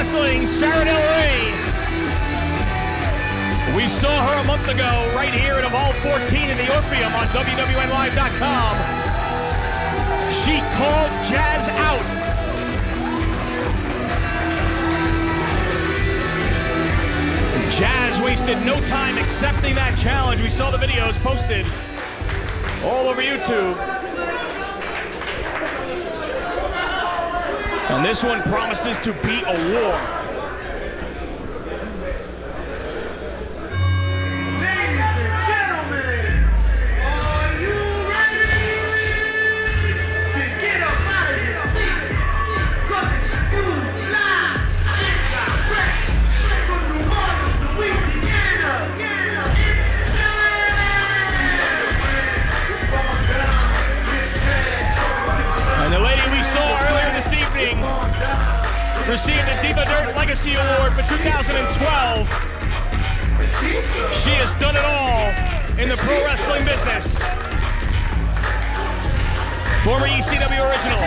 Wrestling, Sarha Del Rey. We saw her a month ago right here at Evolve 14 in the Orpheum on WWNLive.com. She called Jazz out. Jazz wasted no time accepting that challenge. We saw the videos posted all over YouTube. And this one promises to be a war. Ladies and gentlemen, are you ready? Then get up out of your seats. Coming to you live and direct from New Orleans, Louisiana. It's And the lady we saw earlier this evening received the Diva Dirt Legacy Award for 2012. She has done it all in the pro wrestling business. Former ECW original,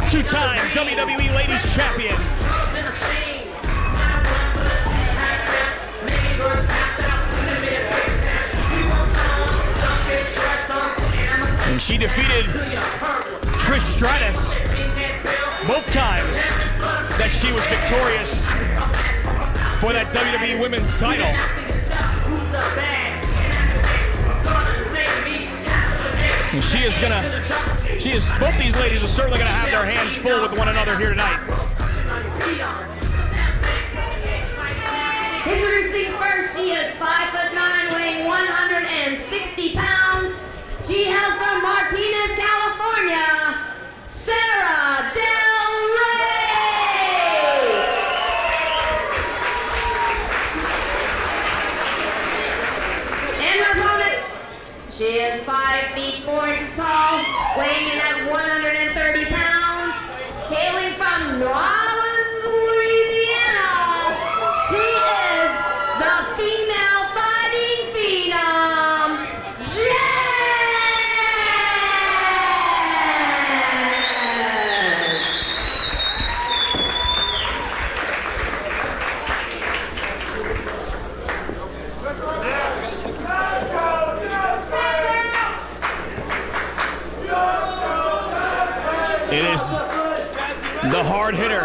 two-time WWE Ladies Champion. And she defeated Trish Stratus both times that she was victorious for that WWE Women's title. And both these ladies are certainly gonna have their hands full with one another here tonight. Introducing first, she is 5'9", weighing 160 pounds. She hails from Martinez, California, Sarha Del Rey. And her opponent, she is 5 feet 4 inches tall, weighing in at 130 pounds, hailing from New Orleans, Louisiana. She is the female fighting phenom, Jazz. It is the hard hitter,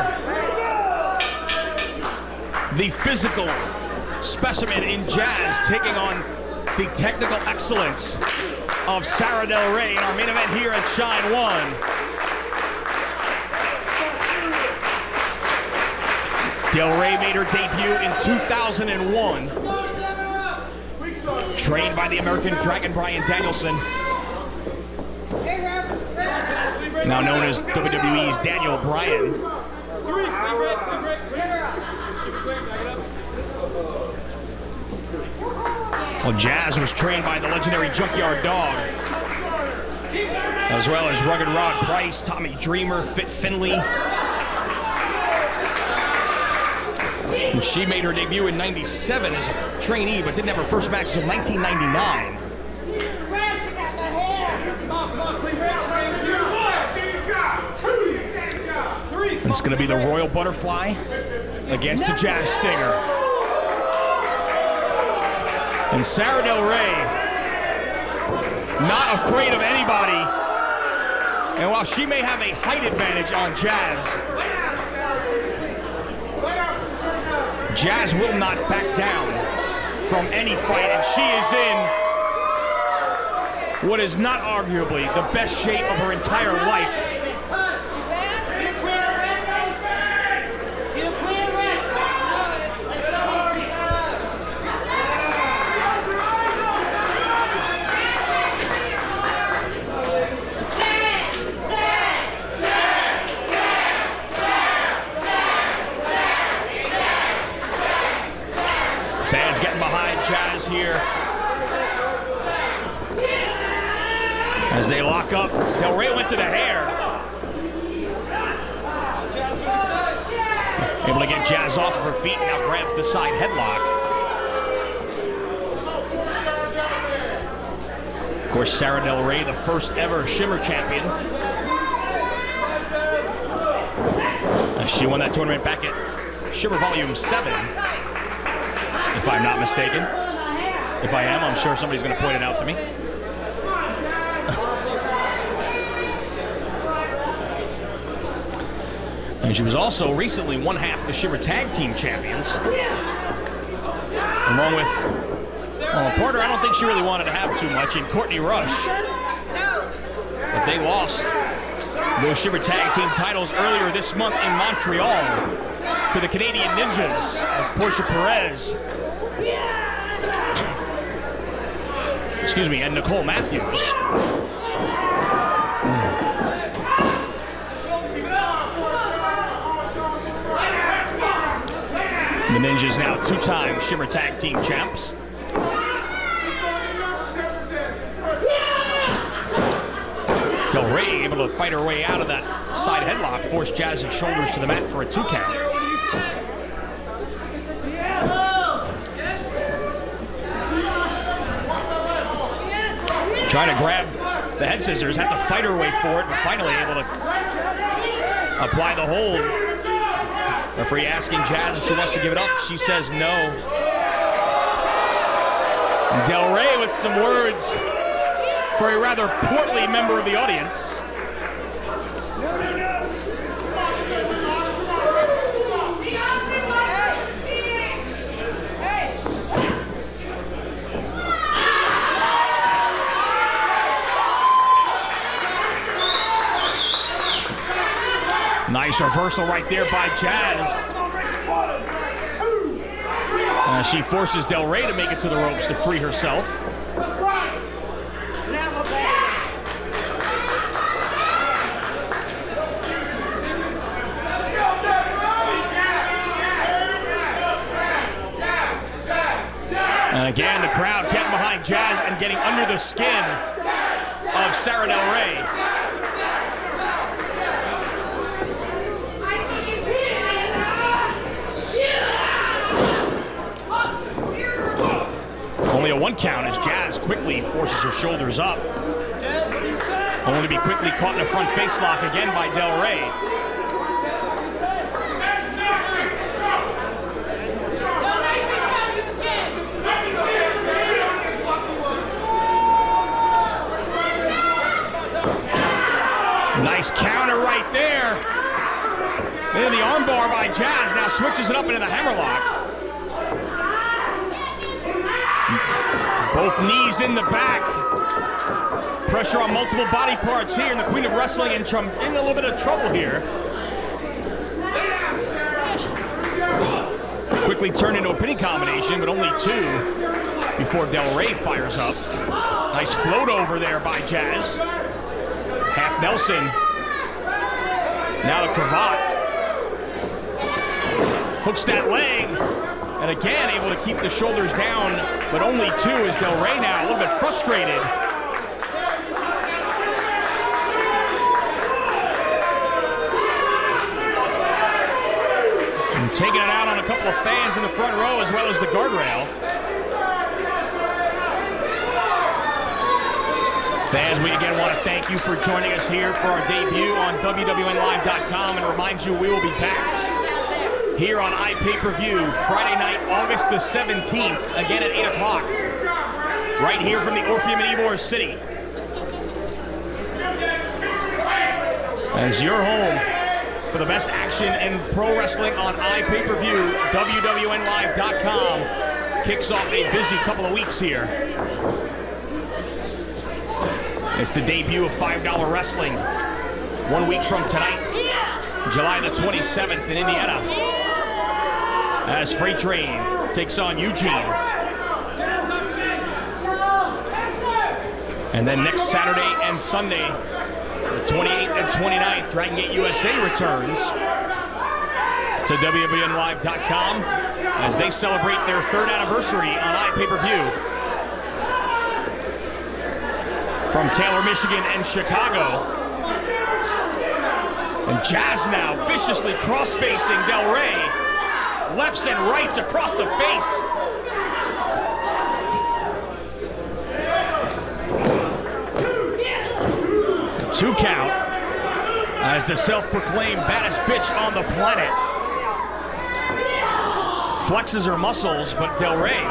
the physical specimen in Jazz, taking on the technical excellence of Sarha Del Rey in our main event here at Shine 1. Del Rey made her debut in 2001. Trained by the American Dragon Bryan Danielson, now known as WWE's Daniel Bryan. Well, Jazz was trained by the legendary Junkyard Dog, as well as Rugged Rod Price, Tommy Dreamer, Fit Finley. And she made her debut in '97 as a trainee, but didn't have her first match until 1999. And it's going to be the Royal Butterfly against the Jazz Stinger. And Sarha Del Rey, not afraid of anybody. And while she may have a height advantage on Jazz, Jazz will not back down from any fight. And she is in what is not arguably the best shape of her entire life. Fans getting behind Jazz here as they lock up. Del Rey went to the hair. Able to get Jazz off of her feet and now grabs the side headlock. Of course, Sarha Del Rey, the first ever Shimmer champion. She won that tournament back at Shiver Volume 7, if I'm not mistaken. If I am, I'm sure somebody's going to point it out to me. And she was also recently one half the Shiver Tag Team Champions. Along with Porter, I don't think she really wanted to have too much, and Courtney Rush. But they lost those Shiver Tag Team titles earlier this month in Montreal to the Canadian Ninjas of Portia Perez. Excuse me, and Nicole Matthews. The Ninjas now two-time Shiver Tag Team champs. Del Rey able to fight her way out of that side headlock, force Jazz's shoulders to the mat for a 2 count. Trying to grab the head scissors, had to fight her way for it, but finally able to apply the hold. Referee asking Jazz if she wants to give it up. She says no. Del Rey with some words for a rather portly member of the audience. Nice reversal right there by Jazz. She forces Del Rey to make it to the ropes to free herself. And again, the crowd getting behind Jazz and getting under the skin of Sarha Del Rey. Only a 1 count as Jazz quickly forces her shoulders up. Only to be quickly caught in a front face lock again by Del Rey. Nice counter right there. And the armbar by Jazz now switches it up into the hammerlock. Both knees in the back. Pressure on multiple body parts here, and the Queen of Wrestling in a little bit of trouble here. Quickly turned into a pinning combination, but only 2 before Del Rey fires up. Nice float over there by Jazz. Half Nelson. Now the cravat. Hooks that leg. And again, able to keep the shoulders down, but only 2 as Del Rey now a little bit frustrated. And taking it out on a couple of fans in the front row as well as the guardrail. Fans, we again want to thank you for joining us here for our debut on WWNLive.com and remind you we will be back here on iPay-Per-View Friday night, August the 17th, again at 8 o'clock, right here from the Orpheum in Ybor City. As your home for the best action in pro wrestling on iPay-Per-View, WWNLive.com kicks off a busy couple of weeks here. It's the debut of $5 Wrestling, 1 week from tonight, July the 27th in Indiana, as Freight Train takes on Eugene. And then next Saturday and Sunday, the 28th and 29th, Dragon Gate USA returns to WWNLive.com as they celebrate their 3rd anniversary on iPay-Per-View. From Taylor, Michigan and Chicago. And Jazz now viciously cross-facing Del Rey. Lefts and rights across the face. A 2 count. As the self-proclaimed baddest bitch on the planet flexes her muscles, but Del Rey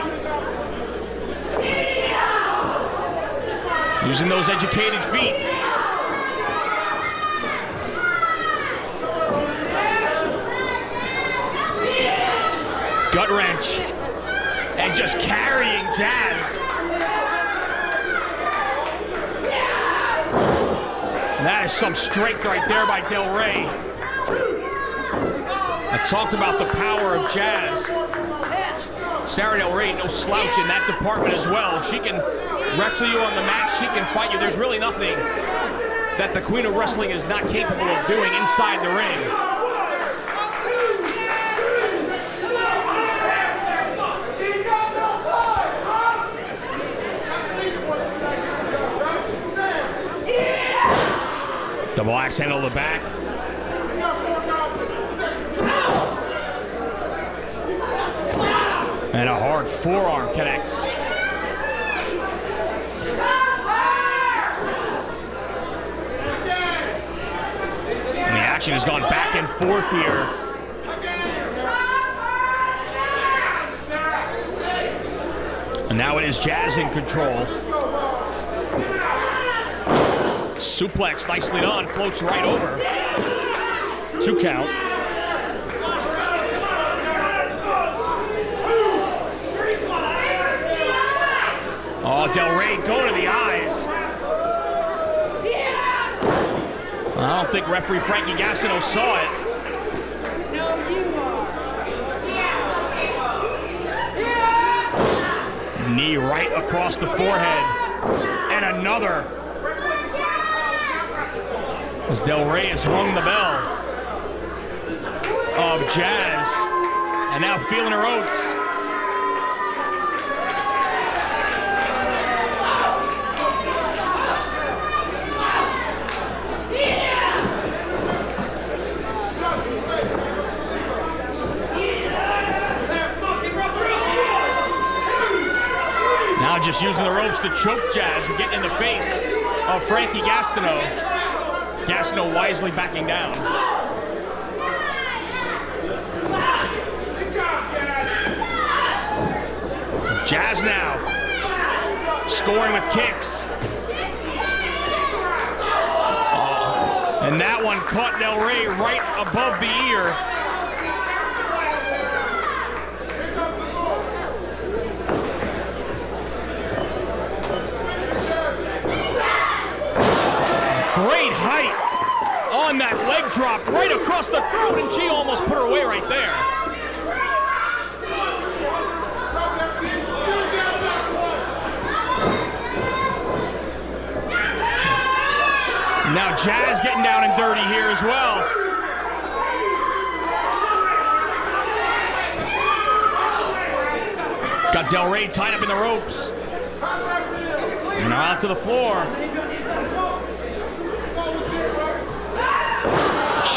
using those educated feet. Gut wrench. And just carrying Jazz. That is some strength right there by Del Rey. I talked about the power of Jazz. Sarha Del Rey, no slouch in that department as well. She can wrestle you on the mat, she can fight you. There's really nothing that the Queen of Wrestling is not capable of doing inside the ring. Double axe handle to the back. And a hard forearm connects. And the action has gone back and forth here. And now it is Jazz in control. Suplex nicely done, floats right over. 2 count. Oh, Del Rey going to the eyes. I don't think referee Frankie Gastineau saw it. Knee right across the forehead. And another. As Del Rey has rung the bell of Jazz, and now feeling her oats. Now just using the ropes to choke Jazz and get in the face of Frankie Gastineau. Gastineau wisely backing down. Jazz now scoring with kicks. And that one caught Del Rey right above the ear. Great height on that leg drop right across the throat, and she almost put her away right there. Now Jazz getting down and dirty here as well. Got Del Rey tied up in the ropes. And now out to the floor.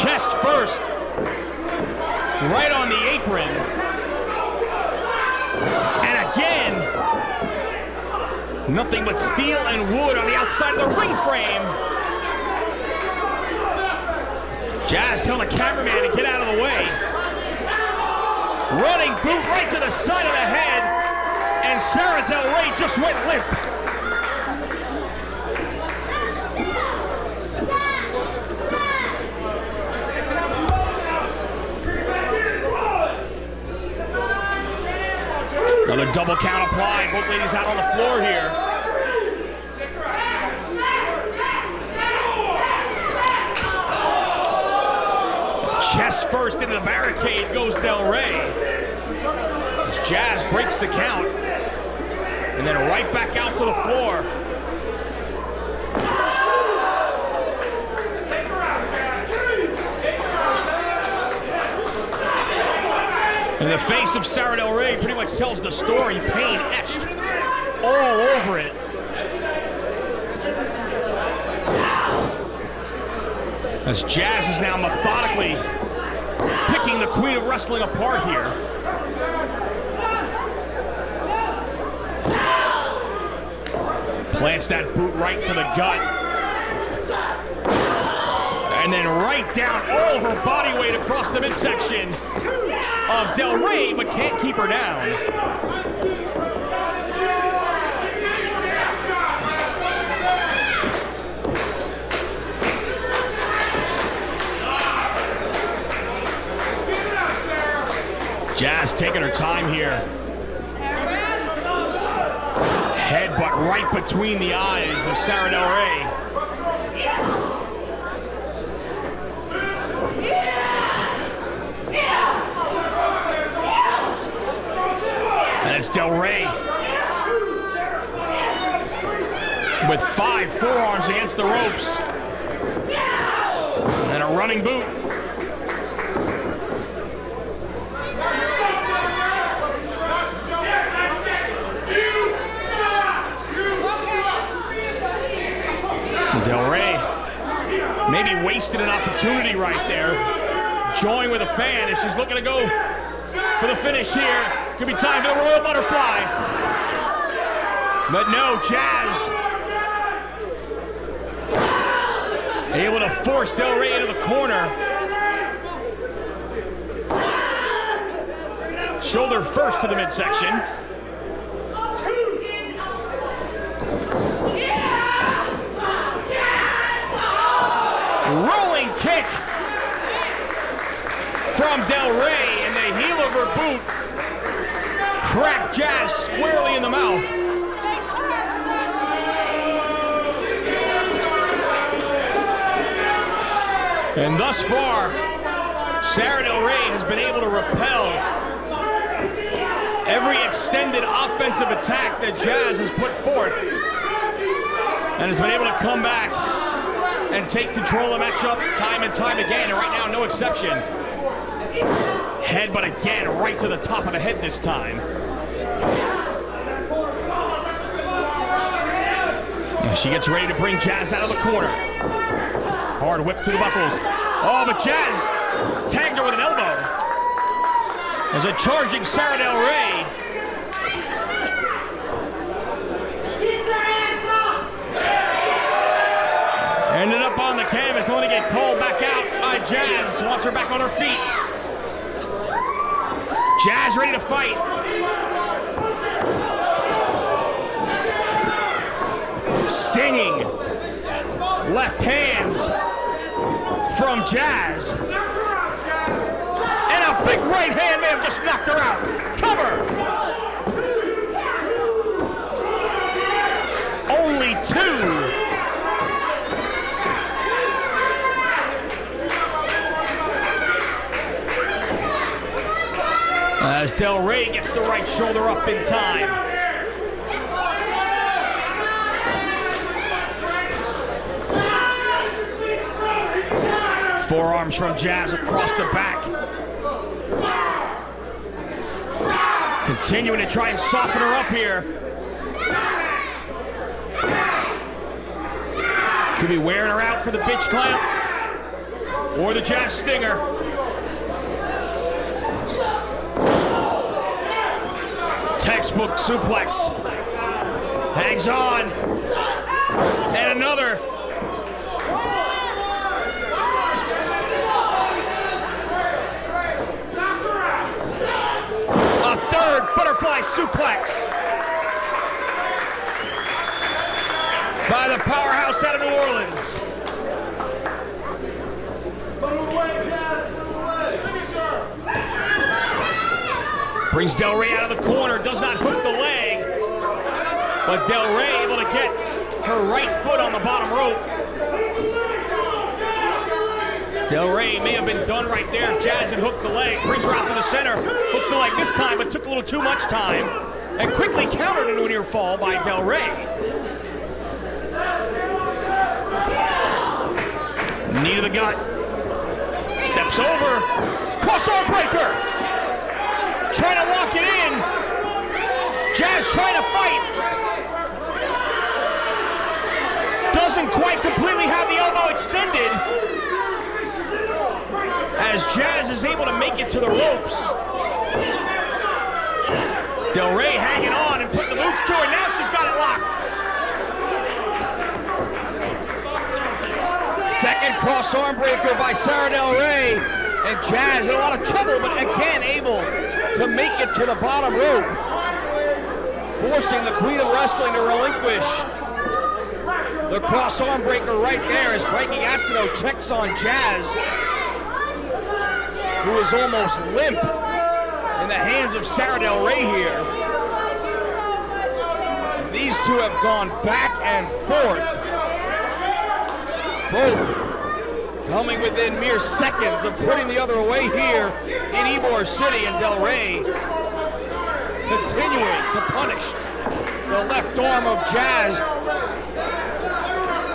Chest first, right on the apron. And again, nothing but steel and wood on the outside of the ring frame. Jazz telling the cameraman to get out of the way. Running boot right to the side of the head, and Sarha Del Rey just went limp. Another double count applied. Both ladies out on the floor here. Chest first into the barricade goes Del Rey. As Jazz breaks the count. And then right back out to the floor. And the face of Sarha Del Rey pretty much tells the story. Pain etched all over it. As Jazz is now methodically picking the Queen of Wrestling apart here. Plants that boot right to the gut. And And then right down all of her body weight across the midsection of Del Rey, but can't keep her down. Jazz taking her time here. Headbutt right between the eyes of Sarha Del Rey. And it's Del Rey with 5 forearms against the ropes. And a running boot. Del Rey maybe wasted an opportunity right there. Join with a fan as she's looking to go for the finish here. Could be time for the Royal Butterfly. But no, Jazz able to force Del Rey into the corner. Shoulder first to the midsection. Rolling kick from Del Rey, and the heel of her boot cracked Jazz squarely in the mouth. And thus far, Sarha Del Rey has been able to repel every extended offensive attack that Jazz has put forth, and has been able to come back and take control of the matchup time and time again, and right now, no exception. Headbutt again, right to the top of the head this time. And she gets ready to bring Jazz out of the corner. Hard whip to the buckles. Oh, but Jazz tagged her with an elbow. As a charging Sarha Del Rey. Ended up on the canvas, only to get called back out by Jazz. Wants her back on her feet. Jazz ready to fight. Stinging left hands from Jazz. And a big right hand may have just knocked her out. Cover. Only 2. As Del Rey gets the right shoulder up in time. Forearms from Jazz across the back. Continuing to try and soften her up here. Could be wearing her out for the bitch clamp or the Jazz Stinger. Textbook suplex. Hangs on. And another. A third butterfly suplex. By the powerhouse out of New Orleans. Brings Del Rey out of the corner, does not hook the leg, but Del Rey able to get her right foot on the bottom rope. Del Rey may have been done right there. Jazz had hooked the leg, brings her out to the center, hooks the leg this time, but took a little too much time, and quickly countered into a near fall by Del Rey. Knee to the gut, steps over, crossarm breaker. Trying to lock it in. Jazz trying to fight. Doesn't quite completely have the elbow extended. As Jazz is able to make it to the ropes. Del Rey hanging on and putting the boots to her. Now she's got it locked. Second cross arm breaker by Sarha Del Rey. And Jazz in a lot of trouble, but again able to make it to the bottom rope. Forcing the Queen of Wrestling to relinquish. The cross arm breaker right there as Frankie Astato checks on Jazz, who is almost limp in the hands of Sarha Del Rey here. These two have gone back and forth, both coming within mere seconds of putting the other away here in Ybor City, and Del Rey continuing to punish the left arm of Jazz,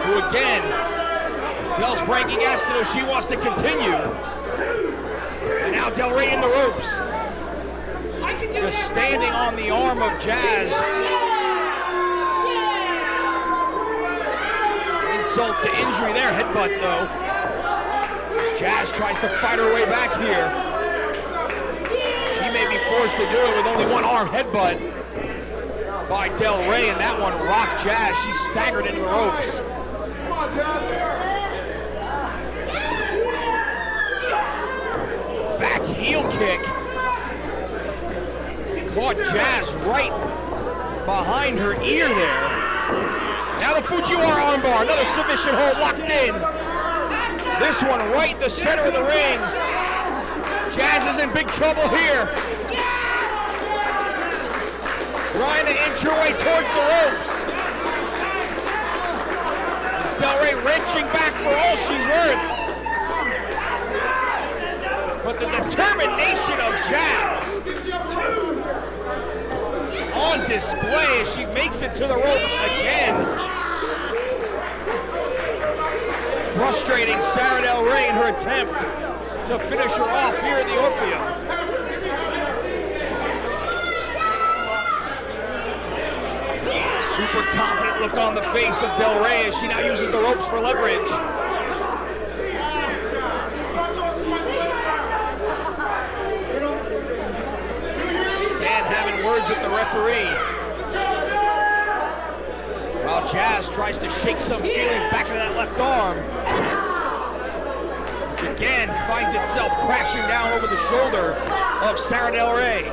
who again tells Frankie Astato she wants to continue. And now Del Rey in the ropes, just standing on the arm of Jazz. Insult to injury there, headbutt though. Jazz tries to fight her way back here. She may be forced to do it with only one arm headbutt by Del Rey, and that one rocked Jazz. She staggered into the ropes. Back heel kick. Caught Jazz right behind her ear there. Now the Fujiwara armbar, another submission hold locked in. This one right in the center of the ring. Jazz is in big trouble here. Trying to inch her way towards the ropes. Del Rey wrenching back for all she's worth. But the determination of Jazz on display as she makes it to the ropes again. Frustrating Sarha Del Rey in her attempt to finish her off here at the Orpheum. Super confident look on the face of Del Rey as she now uses the ropes for leverage. Again, having words with the referee. While Jazz tries to shake some feeling back into that left arm, which again finds itself crashing down over the shoulder of Sarha Del Rey.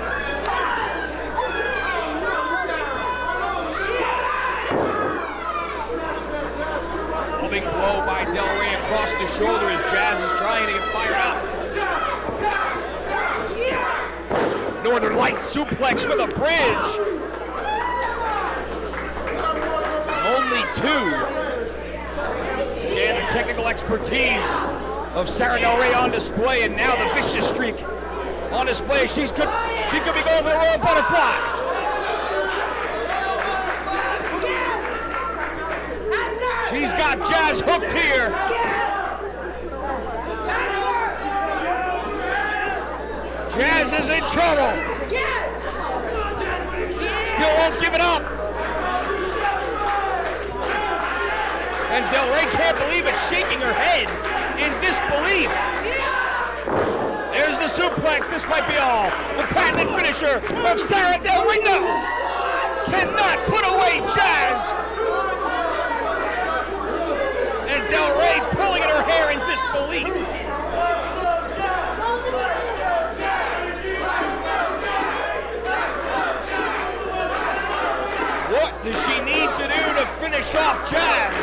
Big blow by Del Rey across the shoulder as Jazz is trying to get fired up. Northern Lights suplex with a bridge. Only two. Again, the technical expertise of Sarha Del Rey on display, and now the vicious streak on display. She could be going for the Royal Butterfly. She's got Jazz hooked here. Jazz is in trouble. Still won't give it up. And Del Rey can't believe it, shaking her head in disbelief. There's the suplex. This might be all. The patented finisher of Sarha Del Rey. No! Cannot put away Jazz. And Del Rey pulling at her hair in disbelief. What does she need to do to finish off Jazz,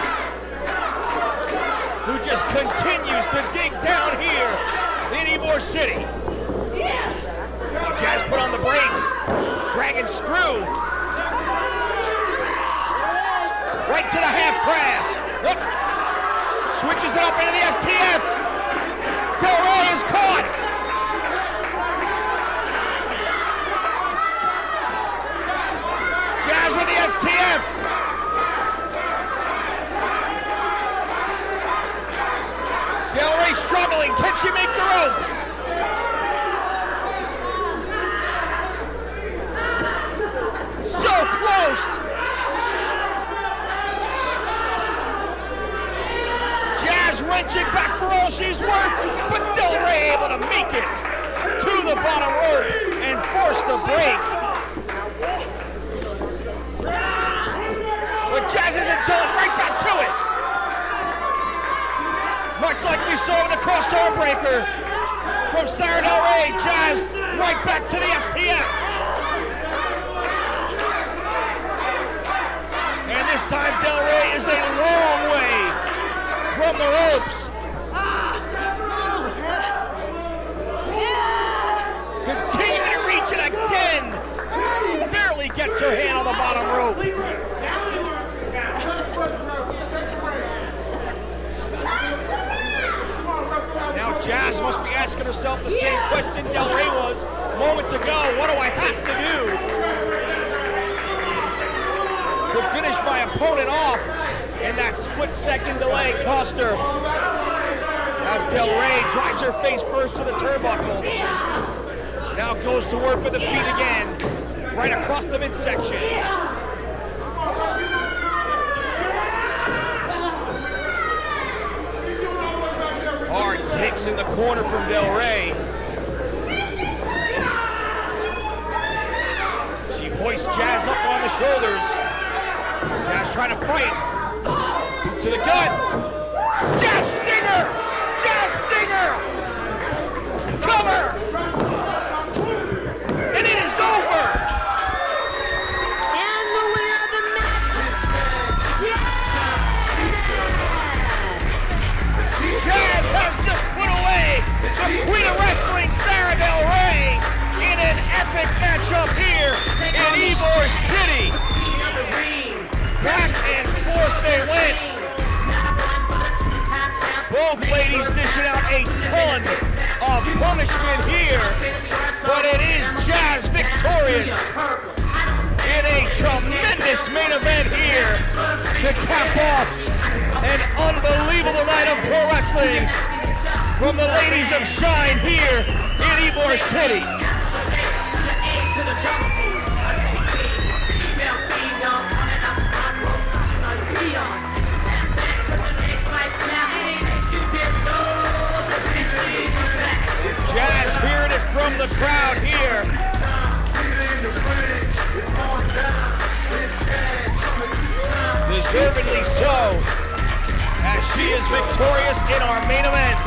who just continues to dig down here in Ybor City? Jazz put on the brakes. Dragon screw. Right to the half crab. Look. Switches it up into the STF. Del Rey is caught. Jazz with the STF. Del Rey struggling. Can she make the ropes? So close. Wrenching back for all she's worth, but Del Rey able to make it to the bottom rope and force the break. But Jazz isn't done, right back to it. Much like we saw with the crossover breaker from Sarha Del Rey, Jazz right back to the STF. And this time Del Rey is a long way from the ropes. Continuing to reach it again. Barely gets her hand on the bottom rope. Now Jazz must be asking herself the same question Del Rey was moments ago. What do I have to do to finish my opponent off? And that split-second delay cost her. As Del Rey drives her face first to the turnbuckle. Now goes to work with the feet again, right across the midsection. Hard kicks in the corner from Del Rey. She hoists Jazz up on the shoulders. Jazz trying to fight. Boot to the gut. Jazz Stinger! Jazz Stinger! Cover! And it is over! And the winner of the match, Jazz has just put away the Queen of Wrestling, Sarha Del Rey, in an epic matchup here in Ybor City. Back and forth they went. Both ladies dishing out a ton of punishment here, but it is Jazz victorious in a tremendous main event here to cap off an unbelievable night of pro wrestling from the ladies of Shine here in Ybor City. Jazz hearing it from the crowd here. Deservedly so, as she is victorious in our main event.